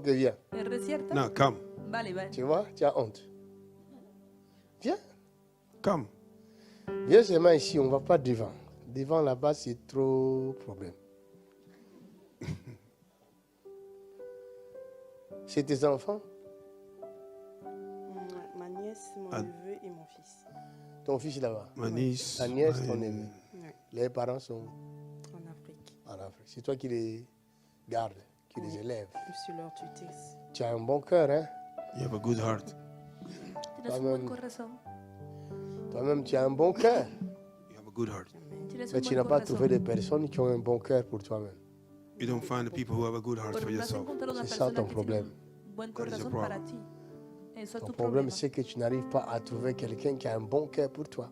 Ok, viens. ¿Es cierto? Now come. Vale, vale. Tu vois, tu as honte. Viens. Come. Viens seulement ici, on ne va pas devant. Devant là-bas, c'est trop problème. C'est tes enfants? Ma nièce, mon neveu et mon fils. Ton fils est là-bas? My niece. Ta nièce, my- ton neveu. Ouais, Les parents sont en Afrique. en Afrique. C'est toi qui les gardes, qui les élèves. Je suis leur tutrice. Tu as un bon cœur, hein? You have a good heart. Tienes un buen corazón. Toi-même, tu as un bon cœur. You have a good heart. Tienes Mais un tu buen n'as pas corazón. trouvé des personnes qui ont un bon cœur pour toi-même. You don't find the people who have a good heart Pero for no has yourself. encontrado una C'est ça ton persona que tiene problème. un buen That is your corazón problem. para ti. Eso es Ton tu problème, problema. c'est que tu n'arrives pas à trouver quelqu'un qui a un bon cœur pour toi.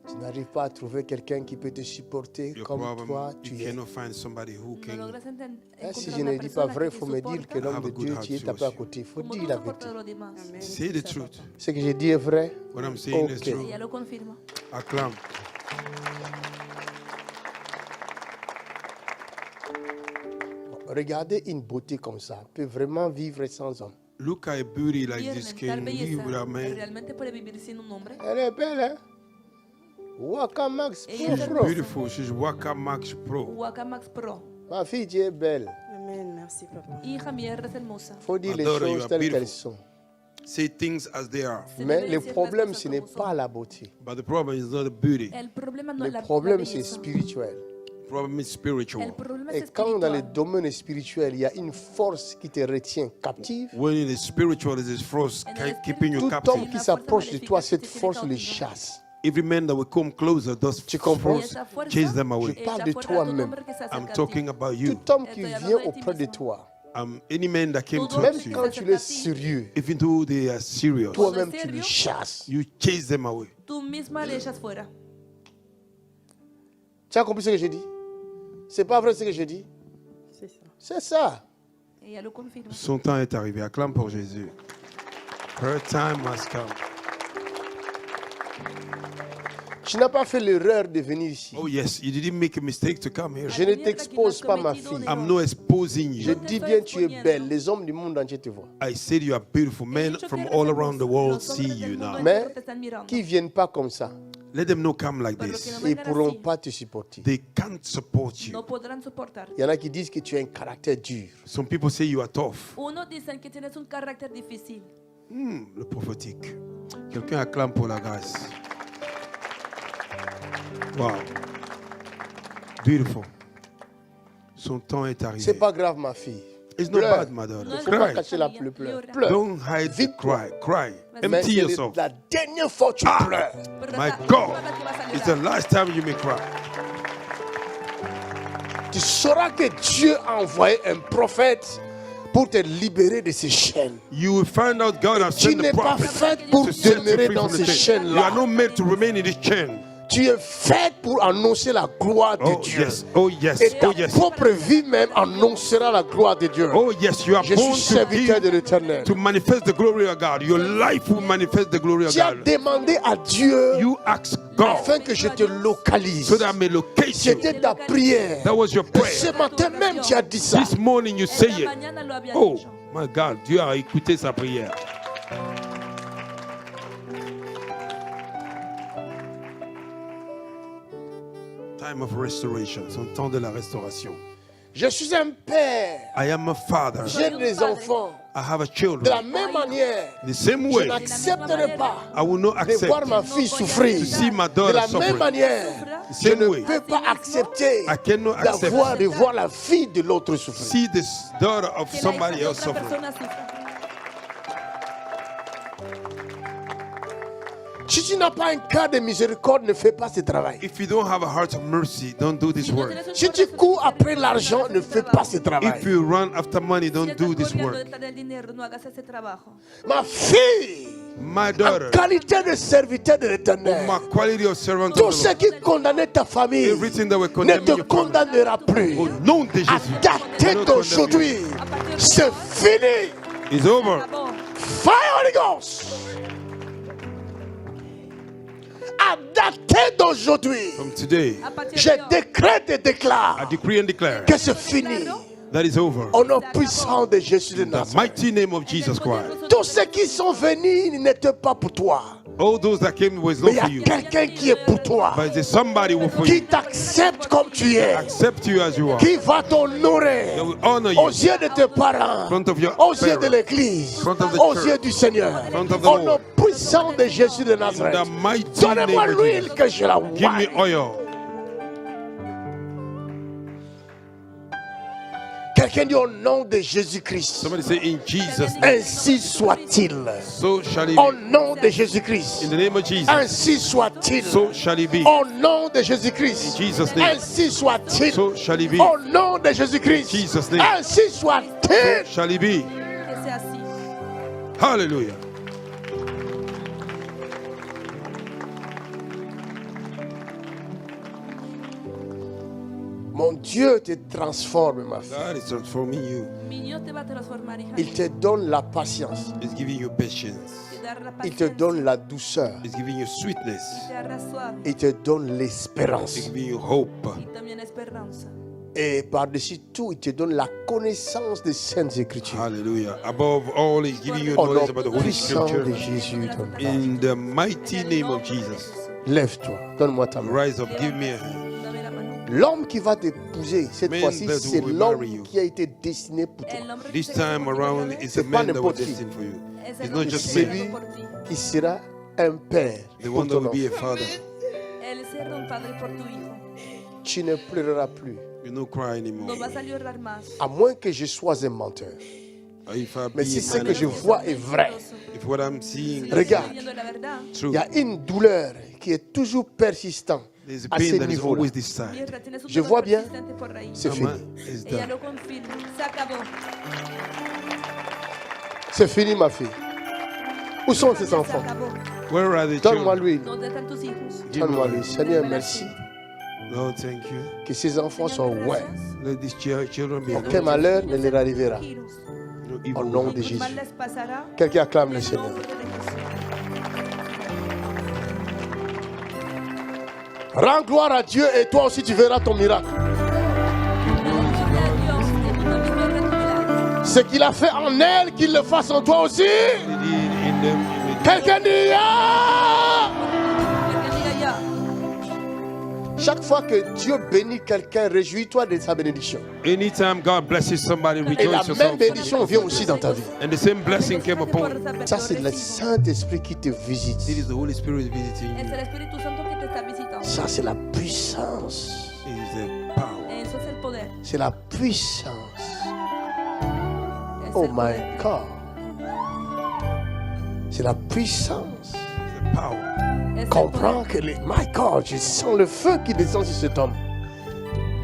Tu n'arrives pas à trouver quelqu'un qui peut te supporter Your comme problem, toi you tu es. cannot find somebody who No can. logras Si encontrar je una ne dis pas persona vrai, il que faut te me dire que soporta l'homme Have a de good Dieu, heart tu es towards tapé à you. côté. Il faut como dire tú la soportas vérité. a los demás. Amen. Say the C'est truth. papa. Ce que j'ai dit est vrai. What I'm saying is Ok. true. Ella lo confirma. Acclam. Regardez une beauté comme ça, peut vraiment vivre sans homme. Look at a beauty like this. Viernes, tal Can live belleza, without man. realmente puede vivir sin un hombre. Elle est belle, hein? Waka Max Ella Pro, es Pro. Beautiful. She's Waka Max Pro. Waka Max Pro. Ma fille, tu es belle. Amen. Merci, papa. Hija mía, eres hermosa. Il faut dire les Adore, you choses are telles beautiful. qu'elles sont. Say things as they are. Se Mais debe le decir las problème, cosas ce n'est como son. pas la beauté. But the problem is not the beauty. El problema no Le es la problème, c'est belleza. spirituel. The problem is El spiritual. problema Et es quand dans le espiritual. domaine spirituel, il y a une force qui te retient captive, When it is spiritual, it is force And the keeping you tout spirit- homme captive. qui s'approche de toi, cette force le chasse. Every man that will come closer does Tu comprends? force chase them away. Je parle de toi-même. I'm talking about you. Tout homme qui vient auprès de toi, Any man that came Todo même to you, quand tu es sérieux, even though they are serious, toi-même Cuando es tu le serio, chasses. you chase them away. Tú misma le echas fuera. Tu as compris ce que je dis? C'est pas vrai ce que je dis? C'est ça. C'est ça. Ella lo confirma. Son temps est arrivé. Acclame pour Jésus. Her time has come. Tu n'as pas fait l'erreur de venir ici. Oh yes, you didn't make a mistake to come here. Je ne t'expose pas, ma fille. I'm not exposing Je you. dis bien, tu es belle. Les hommes du monde entier te voient. I said you are beautiful. Men from all around the world see you now. Mais qui ne viennent pas comme ça, Let them not come like Pero this. que no ils ne vengan pourront así. pas te supporter. They can't support you. No podrán soportar. Il y en a qui disent que tu as un caractère dur. Some people say you are tough. Unos dicen que tienes un carácter difícil. Le prophétique. Quelqu'un acclame pour la grâce. Wow. Beautiful. Son temps est arrivé. C'est pas grave, ma fille. It's not Pleure. bad, my daughter. No es Faut pas Cry. cacher le pleur. Pleure. Don't hide the cry. Cry. Mais Empty c'est yourself. la dernière fois que tu pleures. Pero My la God. última vez que vas a It's the llorar. last time you may cry. Tu sauras que Dieu a envoyé un prophète pour te libérer de ces chaînes. You will find out God has Tu sent n'es the pas prophet faite pour to set you demeurer free dans from ces the chain. You are chaînes-là. not meant to remain in this chain. Tu es faite pour annoncer la gloire de Oh Dieu. yes, oh yes, Et ta oh yes, propre vie même annoncera la gloire de Dieu. oh yes. You are Je born suis to serviteur de give, l'Éternel. to manifest the glory of God. Your life will manifest the glory of Tu as God. demandé à Dieu You ask God afin que je te localise. so that I may locate you. C'était ta prière. That was your Et prayer. ce matin même, tu as dit ça. This morning you say Esta it. mañana lo había Oh dicho. my God, Dieu a écouté sa prière. Time of restoration, son temps de la restauration. Je suis un père. I am a father. J'ai des enfants. I have a De la children. même manière, The same je way, n'accepterai pas I will not de voir accept ma fille souffrir. to see my De daughter la même suffering. manière, The je same ne way, peux pas accepter I cannot accept de voir la fille de l'autre souffrir. see this daughter of Que la hija somebody de else otra suffering. persona sufra. Si tu n'as pas un cœur de miséricorde, ne fais pas ce travail. If you don't have a heart of mercy, don't do this Si no work. tienes un Si tu corazón cours de après misericordia, l'argent, no hagas ne ese fais pas trabajo. ce travail. If you run after money, Si don't estás do this corriendo work. detrás del dinero, no hagas ese trabajo. Ma fille, My en daughter, qualité de serviteur de l'Éternel, my quality of servant tout of ce the qui condamnait ta famille Everything that will ne condemn te your family. condamnera plus. Lord, au nom de À Jésus, dater d'aujourd'hui, c'est fini. it's over. Acabó. Fire Holy Ghost. À dater d'aujourd'hui, From today, A partir je de hoy, décrète et I déclare decree and declare que c'est fini. That is over. Au nom puissant de Jésus de In the Nazareth. mighty name of Jesus Christ. Tous ceux qui sont venus n'étaient pas pour toi. All those that came was Mais not il y for a you. quelqu'un qui est pour toi. But there's somebody who for Qui you. t'accepte comme tu es. Accept you as you are. Qui va t'honorer. They will honor Aux you. yeux de tes parents. Front of your Aux yeux de parents. l'église. Front of the Aux church. yeux du Seigneur. Front of the Au nom Lord. puissant de Jésus de In Nazareth. the mighty Donnez-moi name of l'huile Jesus. que je la Give me vois. oil. Quelqu'un dit au nom de Jésus-Christ. Somebody say in Jesus' name. Ainsi soit-il. So shall it Au be. nom de Jésus-Christ. In the name of Jesus. Ainsi soit-il. So shall it be. Au nom de Jésus-Christ. In Jesus' name. Ainsi soit-il. So shall it be. Au nom de Jésus-Christ. Jesus' name. Ainsi soit-il. Shall it be. Que sea así. Hallelujah. Mon Dieu te transforme, ma fille. God is transforming you. Mi Dios te va a transformar, hija. Il te donne la patience. He's giving you patience. Te dará la Il te paciencia, donne la douceur. He's giving you sweetness. te hará suave Il te donne He's l'espérance. giving you hope. y también esperanza. Et par-dessus tout, il te donne la connaissance des Saintes Écritures. Hallelujah. Above all, He's giving you Au nom knowledge about the Holy puissant Scripture. de Jésus. ton nom. In the mighty name of Jesus. Lève-toi, donne-moi ta main. Rise up, give me a hand. Dame la mano. L'homme qui va t'épouser, cette Man fois-ci, that c'est will l'homme marry you. qui a été destiné pour toi. El hombre que This te time escogió around, por ti, it's a pas man that was n'importe qui. destined for you. es It's el not hombre just que te me. escogió por ti. Qui sera un père The pour one that ton will be a enfant. father. Él será un padre por tu hijo. Tu ne pleureras plus. You no cry No anymore. vas a llorar más. À moins que je sois un menteur. If I Mais be si a ce man, que je vois est vrai, if what I'm seeing is regarde, Viendo la verdad, true, il y a une douleur qui est toujours persistante there's a à ce pain that is niveau-là. always this side. tierra tiene su Je dolor vois bien. persistente por raíz. C'est No, fini. man, it's Ella done. lo confirma. Se acabó. C'est fini, ma fille. Où sont ces Se enfants? acabó. Where are the Donne-moi children? l'huile. ¿Dónde están tus hijos? Donne-moi l'huile. Seigneur, merci. Lord, thank you. Que ces enfants soient ouais. Let these children be Aucun anointed. malheur ne leur arrivera. Giros. No Au evil will nom de happen. Jésus. Mal les pasará. Quelqu'un acclame En le el Seigneur. nombre de Jesús. Rends gloire à Dieu et toi aussi tu verras ton miracle. Gloria a Dios, que tú también verás tu milagro. Ce qu'il a fait en elle, qu'il le fasse en toi aussi. He did in them. Quelqu'un dit ah! El que diga ya. Chaque fois que Dieu bénit quelqu'un, réjouis-toi de sa bénédiction. Anytime God blesses somebody, Et la rejoice même yourself. bénédiction vient aussi dans ta vie. And the same blessing came upon you. Ça, c'est le Saint-Esprit qui te visite. It is the Holy Spirit visiting Es you. el Espíritu Santo que te está visitando. Ça, c'est la puissance. It is the power. Eso es el poder. C'est la puissance. Es Oh el my poder. God. C'est la puissance. The power. Es el Comprends poder. que, my God, je sens le feu qui descend sur cet homme.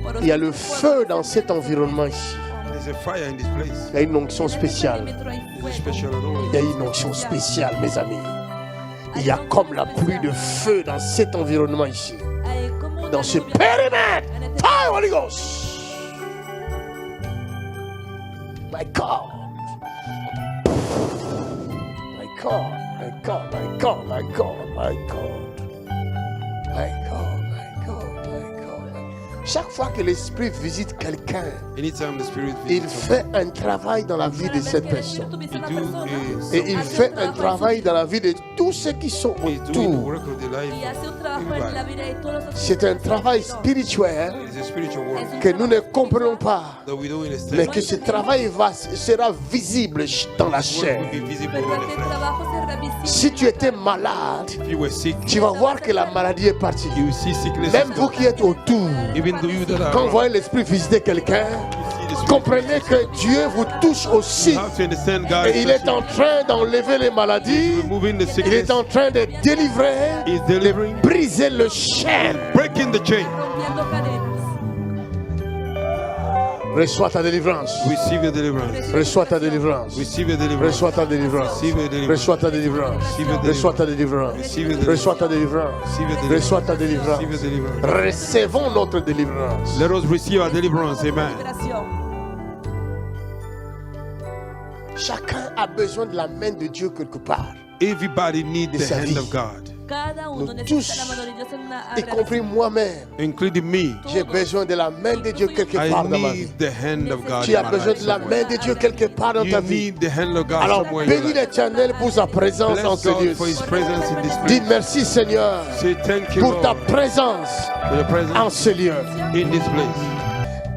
Por Il y a eso le tu feu cuerpo dans cet environnement ici. There's a fire in this place. Il y a une onction spéciale. There's a special anointing. Il y a une onction spéciale, mes amis. Il y a comme la pluie de feu dans cet environnement ici. Dans ce périmètre. Fire, Holy Ghost. My God. My God. My God. My God. My God. My God. My God. My God. My God. Chaque fois que l'Esprit visite quelqu'un, Anytime the Spirit il visits fait un travail dans la vie de cette personne. someone, Et il fait un travail dans la vie de tous ceux qui sont He's doing the autour. work of the life. Y hace un trabajo en la vida de todos los C'est un travail spirituel It's a spiritual work que nous ne comprenons pas, that we don't understand. mais que ce travail sera visible dans la Work chair. will be visible Pero in the este flesh. trabajo será visible. Si tu étais malade, If you were sick, tu vas voir que la maladie est partie. you will see sickness. Même vous qui êtes autour, Even though you that are quand vous around, voyez l'Esprit visiter quelqu'un, you see the Spirit. comprenez que Dieu vous touche aussi. You have to understand God Et is il est touching en train d'enlever les maladies. removing the Il sickness. est en train de délivrer, He's delivering, briser le chaîne. breaking the chain. Rompiendo cadenas. Reçois ta délivrance. Receive your deliverance. Reçois ta délivrance. Receive your deliverance. Reçois ta délivrance. Receive your deliverance. Reçois ta délivrance. Receive your Reçois ta délivrance. Receive your Reçois ta délivrance. Receive your deliverance. Reçois ta délivrance. Receive your deliverance. Recevons notre délivrance. Let us receive our deliverance. Amen. Liberación. Chacun a besoin de la main de Dieu quelque part. Everybody needs De the sa hand vie. of God Cada uno Nous necesita la tous, mano de Dios en una y compris moi-même, including me. j'ai besoin de la main de Dieu quelque I part dans ma vie. need the hand of God Tu as in my besoin life de la somewhere. main de Dieu quelque part dans ta You vie. need the hand of God Alors somewhere in your bénis life. l'Éternel pour sa présence en Bless ce lieu. God for His presence in this Dis place. merci Seigneur Say thank you, pour ta Lord, présence for your en presence ce lieu. in this place.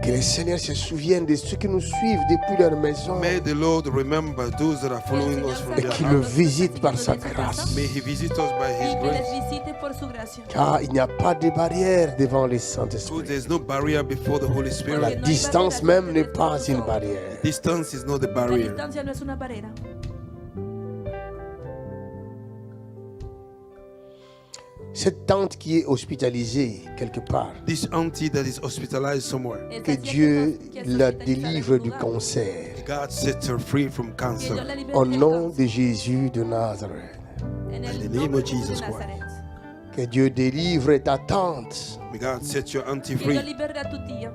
Que le Seigneur se souvienne de ceux qui nous suivent depuis leur maison May the Lord remember those that are following us from et their qu'il le house. visite par sa grâce. May He visit us by His y que les grace. visite por su gracia. Car il n'y a pas de barrière devant le So Saint-Esprit. there's no barrier before the Holy La Spirit. distance même n'est pas une barrière. Distance is not the La barrier. distancia no es una barrera. Cette tante qui est hospitalisée quelque part, This auntie that is hospitalized somewhere, que Dieu la délivre du cancer. God sets her free from cancer. Au nom de Jésus de Nazareth. En In the el name nombre of de Jesus Nazaret. Que Dieu délivre ta tante. May God set your auntie Que Dios free. libere a tu tía.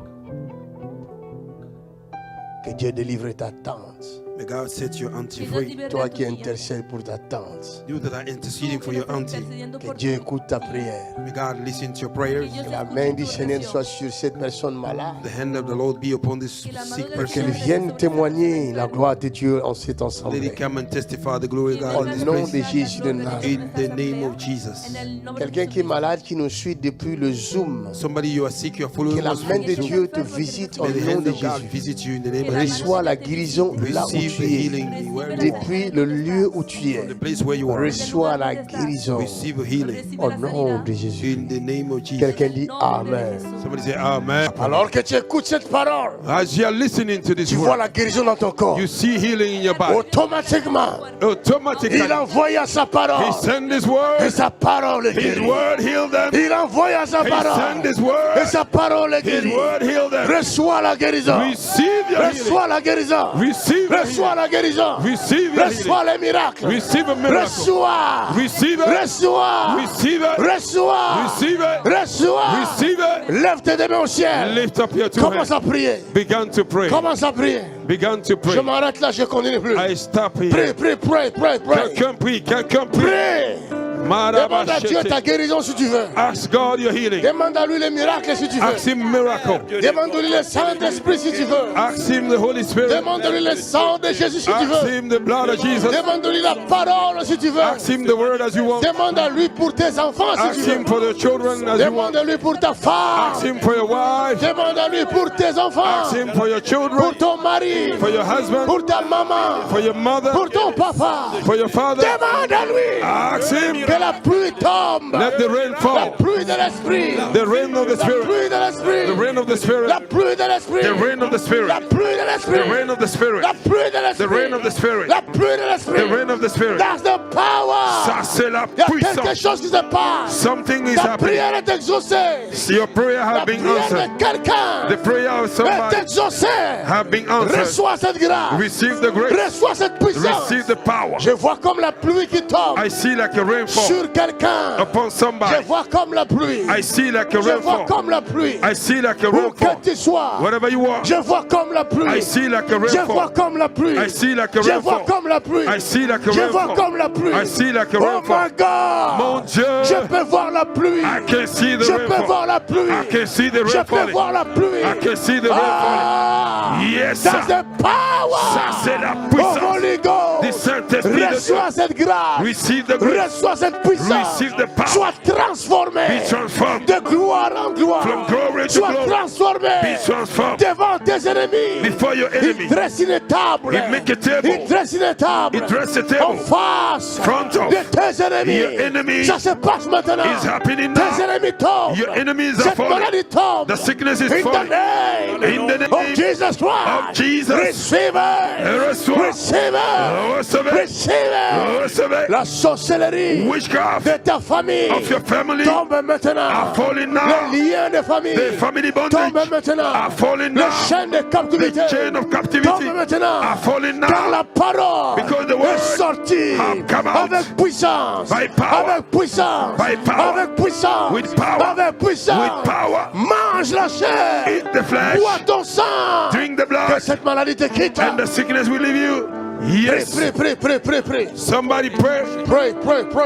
Que Dieu délivre ta tante. May God set your auntie Que Dios free. libere Toi a tu qui tía. intercèdes pour ta tante. You that are interceding for your auntie. Intercediendo Que por Dieu tu écoute ta tía. prière. May God listen to your prayers. Que Dios Que la escuche main tu du Seigneur oración. soit sur cette personne malade. The hand of the Lord be upon this Que la mano sick del person. Qu'elle vienne témoigner la gloire de Dieu en cet Lady, ensemble. come and testify the glory of Au God in this nom place. de Jésus de Nazareth. In the name of Jesus. En el nombre de Quelqu'un qui est Jesucristo. malade, qui nous suit depuis le Zoom. Somebody you are sick, you are Que following la us main from de Zoom. Dieu te visite au May the nom hand de of God Jésus. visit you in the name of Jesus. Reçois la guérison là où Receive the tu es. healing where you are. Depuis le lieu où tu es. The place where you are. Reçois la guérison Receive a healing au nom de Jésus. in the name of Jesus. Quelqu'un dit Amen. Somebody say Amen. Alors que tu écoutes cette parole, As you are listening to this tu vois word, la guérison dans ton corps. you see healing in your body. Automatiquement, Automatically, il envoya sa He parole. sent His Et word. sa parole est His guérie. word healed them. Il envoya sa He parole. sent His Et word. sa parole est His guérie. word healed them. Reçois la guérison. Receive your healing. Reçois la guérison. Receive your Reçois healing. la guérison. Receive your healing. Reçois les miracles. Receive a miracle. Reçois. Receive it. Reçois. Receive it. Reçois. Receive it. Reçois. Receive it. Lève tes deux mains au ciel. Lift up your two Commence hands. à prier. Begin to pray. Commence à prier. Begin to Je pray. m'arrête là, je ne continue plus. I stop Prie, here. prie, prie, prie, prie. Quelqu'un prie. Quelqu'un prie. Prie. Demande à Dieu ta guérison si tu veux. Ask God your healing. Demande à lui les miracles si tu Ask veux. Him miracle. Demande-lui le Saint-Esprit si tu veux. Ask Him the Holy Spirit. Demande-lui le sang de Jésus si tu Ask veux. Him the blood of Jesus. Demande-lui la parole si tu veux. Ask Him the word as you want. Demande à lui pour tes enfants si Ask tu veux. Him for the children as you want. Demande-lui pour ta Ask femme. Him for your wife. Demande à lui pour tes enfants. Ask Him for your Pour children. ton mari. For your husband. Pour ta maman. For your mother. Pour ton papa. For your father. Demande à lui Ask Him. que la pluie tombe. Let the rain La fall. pluie de l'esprit. The rain of the La Spirit. pluie de l'esprit. The rain of the Spirit. La pluie de l'esprit. The rain of the Spirit. La pluie de l'esprit. The rain of the Spirit. La pluie de l'esprit. The rain of the Spirit. La pluie de l'esprit. The rain of the Spirit. That's the power. Ça, c'est la Il y a quelque puissance. chose qui se passe. Something is Ta happening. prière est exaucée. Your prayer La has been prière answered. de quelqu'un The prayer of est somebody exaucée. have been answered. Reçois cette grâce. Receive the grace. Reçois cette puissance. Receive the power. Je vois comme la pluie qui tombe I see like a rainfall sur quelqu'un. upon somebody. Je vois comme la pluie. I see like a Je vois rainfall. comme la pluie. I see like a Où que rainfall. tu sois. Whatever you are. Je vois comme la pluie. I see like a Je vois rainfall. comme la pluie. I see like a Je vois rainfall. comme la pluie. I see like a Je vois rainfall. comme la pluie. I see like a Oh rainfall. my God. Mon Dieu. Je peux voir la pluie. I can see the Je peux voir rainfall. la pluie. I can see the Je rain peux falling. voir la pluie. I can see the rain Ah, Yes, that's sir. the power. Ça, c'est la Oh puissance Holy du Ghost. Saint-Esprit de Dieu. Reçois cette grâce. Receive the grace. Reçois cette puissance. Receive the power. Sois transformé. Be transformed. De gloire en gloire. From glory to Sois glory. transformé. Be transformed Devant tes ennemis. before your Il enemy. dresse une table. He make a table. Il dresse une table. He dress a En table. face Front of de tes ennemis. your enemies. Ça se passe maintenant. It's happening Tes now. ennemis tombent. Your enemies are Cette falling. maladie tombe. The sickness is In the falling. name, In the name of Jesus Christ. of Jesus. Receive it. Reçois. Receive it. Recevez. Receive it. Recevez. La sorcellerie Witchcraft de ta famille of your family tombe maintenant. are falling now. Les liens de famille The family tombent bondage maintenant. are falling Les now. chaînes de captivité The chain of captivity tombent maintenant. are falling Car now. la parole Because the word est sortie have come out avec puissance. by power. Avec puissance. By power. Avec puissance. With power. Avec puissance. With power. Mange la chair. Eat the flesh. Bois ton sang. Drink the Que blood. cette maladie te quitte. And the sickness will leave you. Yes. Prie. Somebody pray.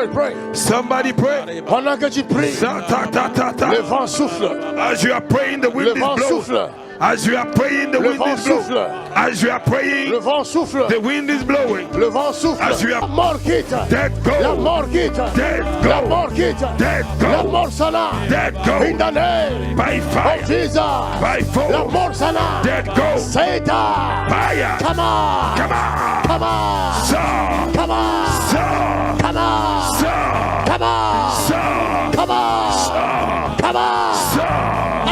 Prie. Somebody pray. Pendant que tu pries, le vent souffle. As you are praying, the wind Le vent is blowing. souffle. As you are praying, the Le wind vent is blowing. souffle. As you are praying, Le vent souffle. the wind is blowing. Le vent souffle. As you are- La mort quitte. Dead La go. mort quitte. Dead La go. mort quitte. Dead La go. mort s'en a. Dead In go. the name By of fire. Jesus. By La force. mort s'en a. Dead go. Satan. Fire. Come on. Come on. Come on. Sir. Come on. Sir. Come on. Sir. Come on. Sir. Come on. Sir. Come on. Sir.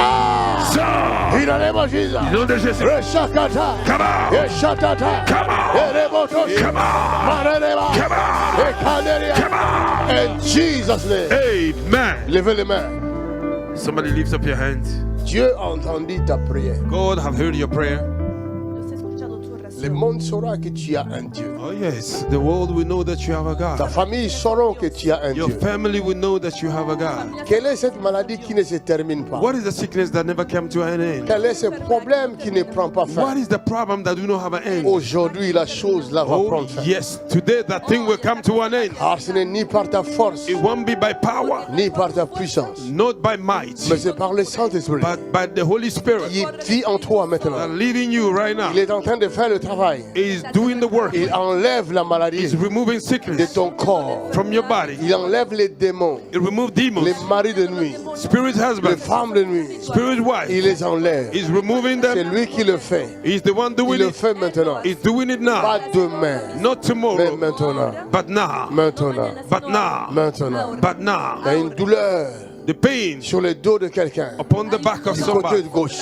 Ah. Sir. In the name of Jesus. Nom de Jésus. Reshakata. Come on. Eshatata. Come on. Erebotosh. Come on. Marereba. Come on. Ekaderia. Come on. In Jesus' name. Amen. Levez les mains. Somebody lift up your hands. Dieu a entendu ta prière. God have heard your prayer. Dios ha escuchado tu oración. Le monde saura que tu as un Dieu. Oh yes, the world will know that you have a Ta God. famille saura que tu as un Your Dieu. family will know that you have a God. Quelle est cette maladie qui ne se termine pas? What is the sickness that never came to an end? Quel est ce problème qui ne prend pas What fin? is the problem that do not have an end? Aujourd'hui, la chose là va Oh prendre fin. yes, today that thing will come to an end. Alors, ce n'est ni par ta force, It won't be by power, ni par ta puissance, not by might, mais c'est par le Saint-Esprit but by the Holy Spirit qui vit en toi that maintenant. leading you right now. Il est en train de faire le travail. Is doing the work. Il enlève la Is maladie removing de sickness ton corps. from your body. Il enlève les démons, It remove demons, les maris de nuit, spirit les husband, femmes de nuit. spirit wife. Il les enlève. Is removing C'est them. lui qui le fait. He's the one Il doing le it. fait maintenant. He's doing it now. Pas demain, Not mais tomorrow, maintenant. but now. Maintenant. But now. Maintenant. But now. Il y a une douleur The pain sur le dos de quelqu'un, upon the back of du côté somebody. gauche.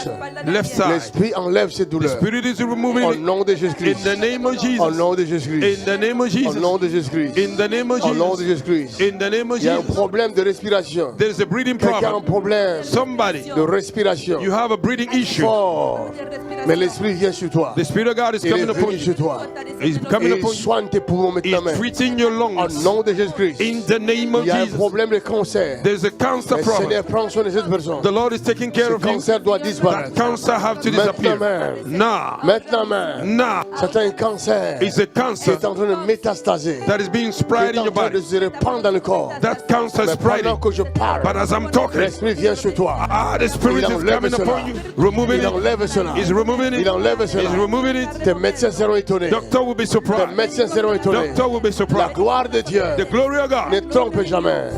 Left side. L'esprit enlève cette The douleur. spirit is Au removing it. nom de In Jésus-Christ. the name of Au Jesus. nom de In Jésus-Christ. the name of Au Jesus. nom de Jésus-Christ. In the name of Au nom de Jesus. Jésus-Christ. In the name of Il y a un Jesus. problème de respiration. There is a breathing Quelqu'un a un problem. problème Somebody, de respiration you have a breathing issue. fort. Mais l'esprit vient sur toi. The Spirit of God is Il est coming upon venu sur you. toi. He's Et coming il upon you. soigne tes poumons He's maintenant. treating your Au lungs. nom de Jésus-Christ. In the name Il of y a un Jesus. problème de cancer. There's a cancer Le Seigneur problem. prend soin de cette personne. The Lord is taking care Ce of you. cancer doit That disparaître. cancer have to Maintenant disappear. même. Now. Maintenant même. Now. C'est un cancer It's a qui cancer est en train de métastaser. that is being Qui spread est in en your train de body. se répandre dans le corps. That cancer is Mais pendant spreading. que je parle, But as I'm talking, l'esprit vient sur toi. the Spirit Il is enlève coming cela. upon you. Removing Il it. enlève cela. He's removing it. Il enlève He's cela. removing it. Tes médecins seront étonnés. Doctor will be Tes surprised. médecins seront étonnés. Doctor will be La surprised. gloire de Dieu The glory of ne God. trompe jamais.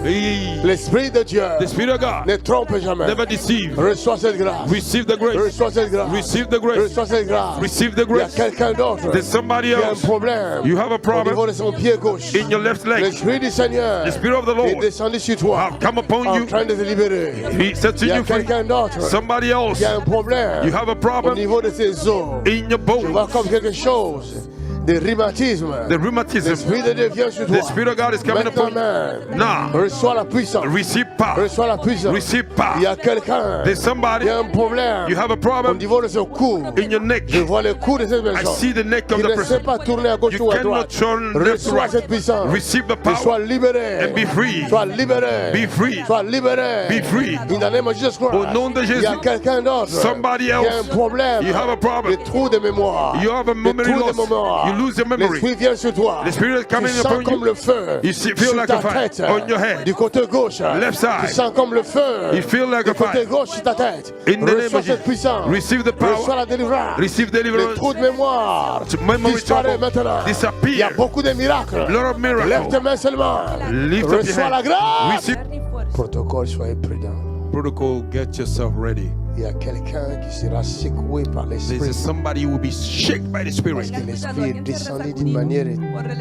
L'esprit de Dieu The Spirit of God ne trompe jamais. never deceive. Reçois cette grâce. Receive the grace. Reçois cette grâce. Receive the grace. Reçois cette grâce. Receive the Il y a grace. quelqu'un d'autre There's somebody qui a un else. problème You have a au niveau problem de son pied gauche. in your left leg. L'esprit du Seigneur The Spirit of the est Lord descendu sur toi have come upon en you. train de te libérer. He set Il y a you free. quelqu'un d'autre Somebody else. qui a un problème You have a au problem niveau de ses os. in your Je vois bones. comme quelque chose de rhumatisme. The rheumatism. L'esprit de Dieu vient sur toi. The Spirit of God is coming Maintenant upon you. même, Now, reçois la puissance. receive power. Reçois la puissance. Receive Il y a power. quelqu'un There's somebody. qui a un problème You have a au problem niveau de son cou. in your neck. Je vois le cou de cette I personne see the neck of qui the ne sait person. pas tourner à gauche You ou à cannot droite. turn left to Reçois cette right. puissance. Receive the Et sois power libéré. and be free. Sois libéré. Be free. Sois libéré. Be free. In the name of Jesus Christ. Au nom de Il y a Jésus. quelqu'un d'autre Somebody qui a un else. problème. You have a problem. Des trous de mémoire. You have a Des memory trous de loss. mémoire. You lose your memory. L'esprit vient sur toi. The Spirit is Tu coming sens upon comme you. le feu You feel sur like ta a fire tête. on your head. Du côté gauche. Left side. Tu sens comme le feu. You feel like du a côté fire. gauche sur ta tête. In the name Reçois of cette Jesus. puissance. Receive the Reçois power. la délivrance. Receive Les deliverance. trous de mémoire Memory disparaît trouble maintenant. Il y a disappear. beaucoup de miracles. Lot of Lève tes miracles. mains seulement. Lift up your Reçois la hand. grâce. Receive. Protocole, soyez prudent. Protocol, get yourself ready. Il y a quelqu'un qui sera secoué par There's l'esprit. somebody who will be shaken by the Spirit. Parce que l'esprit est descendu d'une manière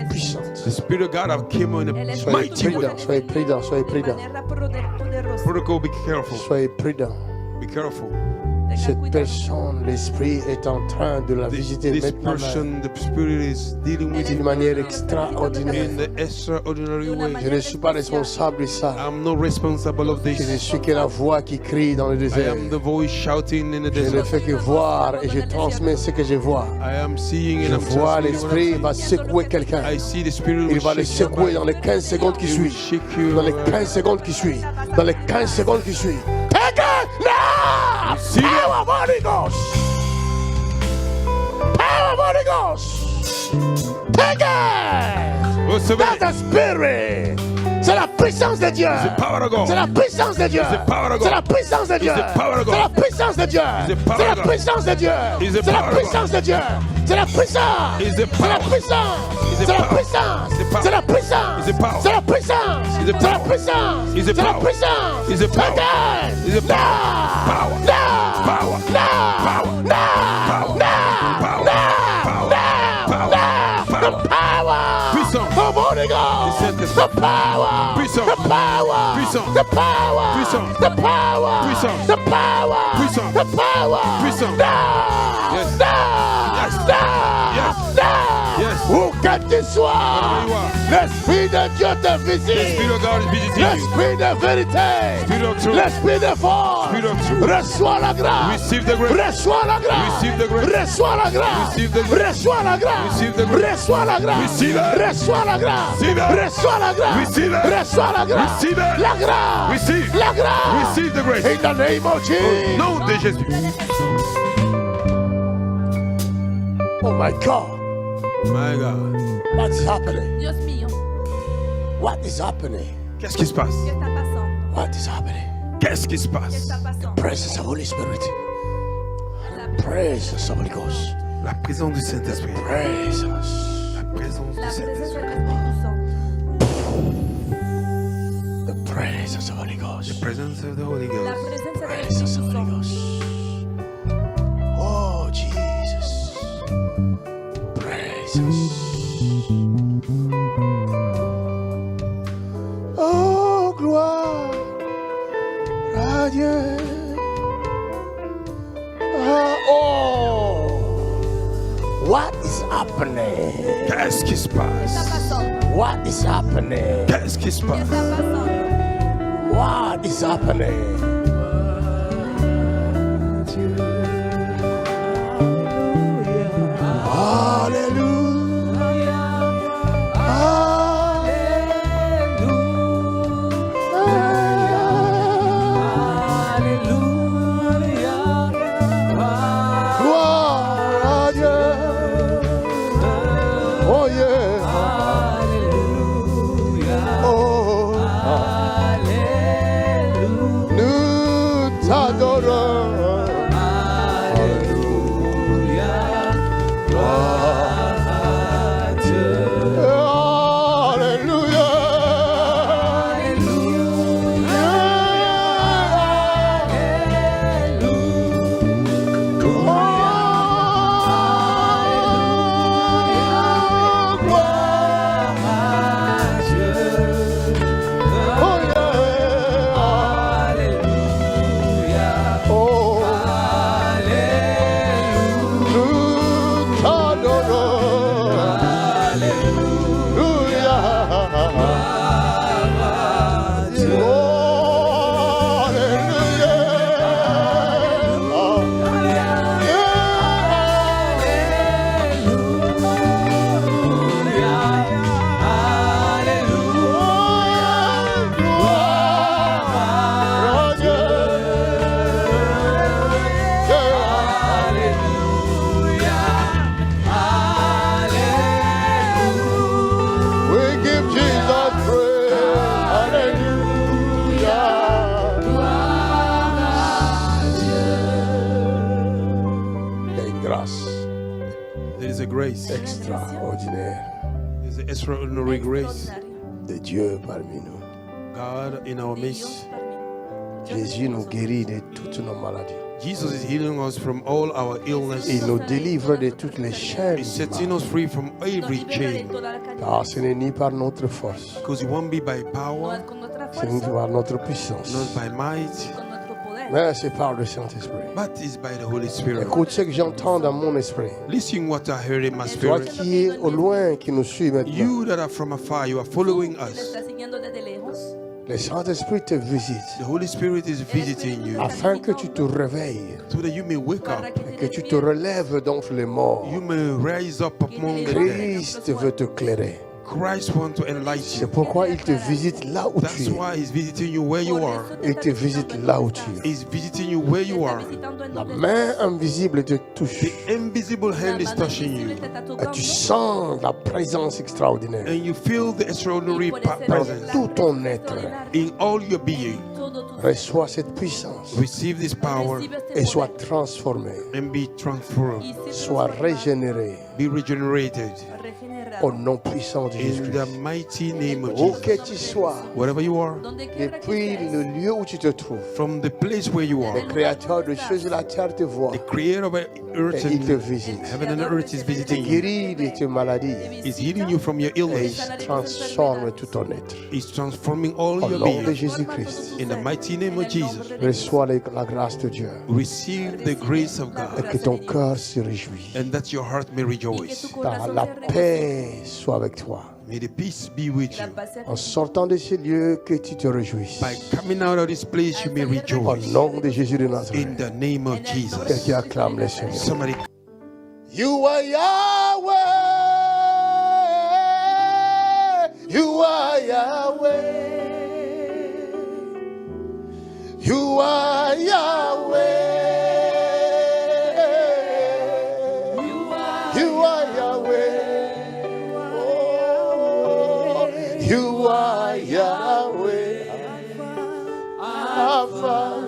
puissante. The Spirit of God have come in a Soyez mighty way. prudent, soyez prudent, soyez prudent. Protocol, be careful. Soyez prudent. Be careful. Cette personne, l'esprit est en train de la visiter This maintenant person, the Spirit is dealing with d'une you manière extraordinaire. in the extraordinary way. Je ne suis pas responsable de ça. I'm not responsible of Je ne this. suis que la voix qui crie dans le I désert. am the voice shouting in the Je ne desert. fais que voir et je transmets ce que je vois. I am seeing Je and I'm vois transmitting what l'esprit I'm va secouer quelqu'un. seeing. I see the Spirit Il will va le shake your secouer body. dans les 15 secondes qui He will suivent. shake you. Dans les 15 secondes qui suivent. Dans les 15 secondes qui suivent. Take it now! See it? Power of Holy Ghost! Power of Holy Ghost! Take it. Recevez. That's the spirit. C'est la puissance de Dieu. The power of God. C'est la puissance de Dieu. the power of God. C'est la puissance de Dieu. the power of God. C'est la puissance de Dieu. the power C'est la of God. puissance de Dieu. It's the C'est la power of God. puissance de Dieu. C'est la puissance. It's the C'est la power. puissance. It's the C'est la power. puissance. It's the power. C'est la puissance. It's the power. C'est la puissance. It's the C'est la power. puissance. It's the C'est la power. puissance. It's the power. Take it. It's the power. Power. Now. Power. Now. Power. Now. Power. Now. Power. Now. Power. Now. Power. Now. Power. The power. Puissance. The Holy Ghost. The Saint-Esprit. The power. Puissance. The power. Puissance. The power. Puissance. The power. Puissance. The power. Puissance. The power. Puissance. Now. Yes. Now. Yes. Now. Yes. Now. Yes. Où que tu sois, Wherever you are. l'Esprit de Dieu te The visite. Spirit of God is visiting you. L'Esprit de vérité. Spirit of truth. L'Esprit de force. Spirit of truth. Reçois la grâce. Receive the grace. Reçois la grâce. Receive the grace. Reçois la grâce. Receive the grace. Reçois la grâce. Receive the grace. Reçois la grâce. Receive it. Reçois la grâce. Receive it. Reçois la grâce. Receive it. Reçois la grâce. Receive it. La grâce. Receive. La grâce. Receive the grace. In the name of Au Jesus. nom de Jésus. Oh my God. My God. What's happening? Dios mío, What is happening? Qu'est-ce qui se passe? ¿qué está pasando? What is happening? Qu'est-ce qui se ¿Qué passe? está pasando? Presence of Holy Spirit. La, Presence of Holy Ghost. La présence du Saint-Esprit. Presence. La présence du la Saint-Esprit. presencia del Espíritu Santo. The presence of Holy Ghost. The presence of the Holy La Ghost. presencia del Presence of Espíritu Holy Santo. Ghost. Oh Jesus. Presence. Oh gloire à Dieu. Oh. What is happening? Qu'est-ce qui se ¿Qué está passe? pasando? What is happening? Qu'est-ce qui se ¿Qué passe? está pasando? What is happening? grace. Extraordinaire There's an extraordinary grace. de Dieu parmi nous. God in our midst. Jésus nous guérit de toutes nos maladies. Jesus is healing us from all our illness. Il nous délivre de toutes les chaînes. He's setting us free from every chain. Car ce n'est ni par notre force, Because it won't be by power, ce n'est ni par notre puissance, not by might, mais c'est par le Saint-Esprit. but it's by the Holy Spirit. Écoute ce que j'entends dans mon esprit. Listen what I heard in my Toi spirit. qui es au loin, qui nous suis maintenant, You that are from afar, you are following us. le Saint-Esprit te visite The Holy Spirit is visiting you afin que tu te réveilles so that you may wake up. et que tu te relèves d'entre les morts. You may rise up among the dead. Christ veut te éclairer. Christ wants to enlighten C'est you. pourquoi il te visite là où tu That's es. why He's visiting you where you are. Il te visite là où tu es. He's visiting you where you are. La main invisible te touche. The invisible hand is touching you. Et tu sens la présence extraordinaire And you feel the extraordinary dans presence tout ton être. in all your being. Reçois cette puissance Receive this power et sois transformé. and be transformed. Sois régénéré Be regenerated au nom puissant de in Jésus. the mighty name of Où Jesus. que tu sois, Wherever you are, depuis le lieu où tu te trouves, from the place where you le are, Créateur de choses de la terre te voit the creator of earth et il te and visite. heaven and earth is Il te visiting you. guérit de tes maladies He's healing you from your et illness. il transforme tout ton être. He's transforming all Au your nom de being. Jésus-Christ, In the mighty name of Jesus, reçois la grâce de Dieu receive the grace of et God, que ton cœur se réjouisse. and that your heart may rejoice. La paix soit avec toi. May the peace be with you. En sortant de ce lieu, que tu te réjouisses. By coming out of this place, you may Au rejoice. nom de Jésus de In Nazareth, the name of Jesus. quelqu'un acclame le Seigneur. Somebody, You are Yahweh. You are Yahweh. You are Yahweh. You are Yahweh. Oh, you are Yahweh. Alpha